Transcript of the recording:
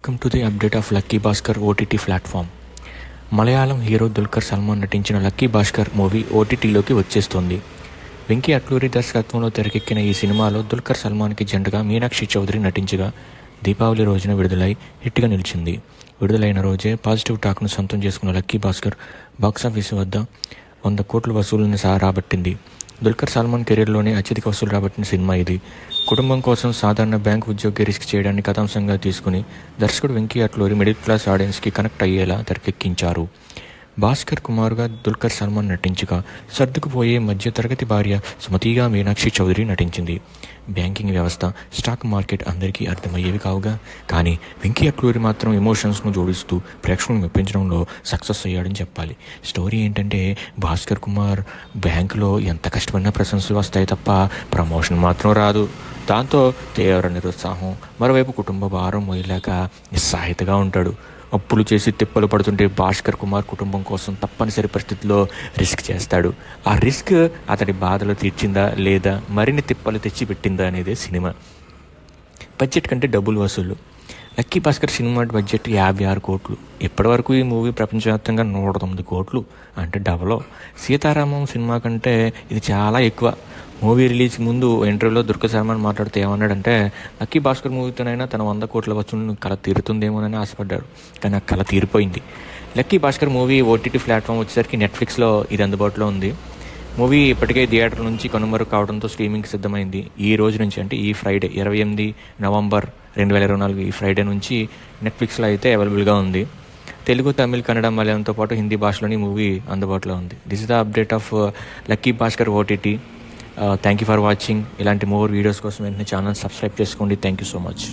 Welcome to the update of lucky Bhaskar OTT platform. Malayalam hero Dulquer Salman నటించిన lucky Bhaskar movie ఓటీటీలోకి వచ్చేస్తోంది. వెంకీ అట్లూరి దర్శకత్వంలో తెరకెక్కిన ఈ సినిమాలో దుల్కర్ సల్మాన్కి జంటగా మీనాక్షి చౌదరి నటించగా దీపావళి రోజున విడుదలై హిట్గా నిలిచింది. విడుదలైన రోజే పాజిటివ్ టాక్ను సొంతం చేసుకున్న లక్కీ భాస్కర్ బాక్సాఫీస్ వద్ద 100 కోట్ల వసూళ్లను రాబట్టింది. దుల్కర్ సల్మాన్ కెరీర్లోనే అత్యధిక వసూలు రాబట్టిన సినిమా ఇది. కుటుంబం కోసం సాధారణ బ్యాంక్ ఉద్యోగి రిస్క్ చేయడాన్ని కథాంశంగా తీసుకుని దర్శకుడు వెంకీ అట్లూరి మిడిల్ క్లాస్ ఆడియన్స్కి కనెక్ట్ అయ్యేలా తెరకెక్కించారు. భాస్కర్ కుమార్గా దుల్కర్ సల్మాన్ నటించగా సర్దుకుపోయే మధ్యతరగతి భార్య సుమతిగా మీనాక్షి చౌదరి నటించింది. బ్యాంకింగ్ వ్యవస్థ, స్టాక్ మార్కెట్ అందరికీ అర్థమయ్యేవి కావుగా, కానీ వెంకీ అట్లూరి మాత్రం ఎమోషన్స్ను జోడిస్తూ ప్రేక్షకులను మెప్పించడంలో సక్సెస్ అయ్యాడని చెప్పాలి. స్టోరీ ఏంటంటే, భాస్కర్ కుమార్ బ్యాంకులో ఎంత కష్టపడినా ప్రశంసలు వస్తాయి తప్ప ప్రమోషన్ మాత్రం రాదు. దాంతో తీవ్ర నిరుత్సాహం, మరోవైపు కుటుంబ భారం మోయలేక నిస్సహాయతగా ఉంటాడు. అప్పులు చేసి తిప్పలు పడుతుంటే భాస్కర్ కుమార్ కుటుంబం కోసం తప్పనిసరి పరిస్థితుల్లో రిస్క్ చేస్తాడు. ఆ రిస్క్ అతడి బాధలు తీర్చిందా లేదా మరిన్ని తిప్పలు తెచ్చిపెట్టిందా అనేదే సినిమా. బడ్జెట్ కంటే డబ్బులు వసూలు. లక్కీ భాస్కర్ సినిమా బడ్జెట్ 56 కోట్లు. ఇప్పటివరకు ఈ మూవీ ప్రపంచవ్యాప్తంగా 109 కోట్లు, అంటే డబలో. సీతారామం సినిమా కంటే ఇది చాలా ఎక్కువ. మూవీ రిలీజ్ ముందు ఇంటర్వ్యూలో దుల్కర్ సల్మాన్ మాట్లాడితే ఏమన్నాడంటే, లక్కీ భాస్కర్ మూవీతోనైనా తన 100 కోట్ల వసూలు కళ తీరుతుందేమోనని ఆశపడ్డాడు. కానీ ఆ కళ తీరిపోయింది. Lucky Bhaskar movie OTT platform వచ్చేసరికి నెట్ఫ్లిక్స్లో ఇది అందుబాటులో ఉంది. మూవీ ఇప్పటికే థియేటర్ నుంచి కనుమరుగు కావడంతో స్ట్రీమింగ్కి సిద్ధమైంది. ఈ రోజు నుంచి, అంటే ఈ ఫ్రైడే 28 నవంబర్ 2024 ఈ ఫ్రైడే నుంచి నెట్ఫ్లిక్స్లో అయితే అవైలబుల్గా ఉంది. తెలుగు, తమిళ్, కన్నడ, మలయాళంతో పాటు హిందీ భాషలోని మూవీ అందుబాటులో ఉంది. This is the update of lucky Bhaskar OTT. Thank you for watching. ఇలాంటి మోర్ వీడియోస్ కోసం వెంటనే ఛానల్ సబ్స్క్రైబ్ చేసుకోండి. Thank you so much.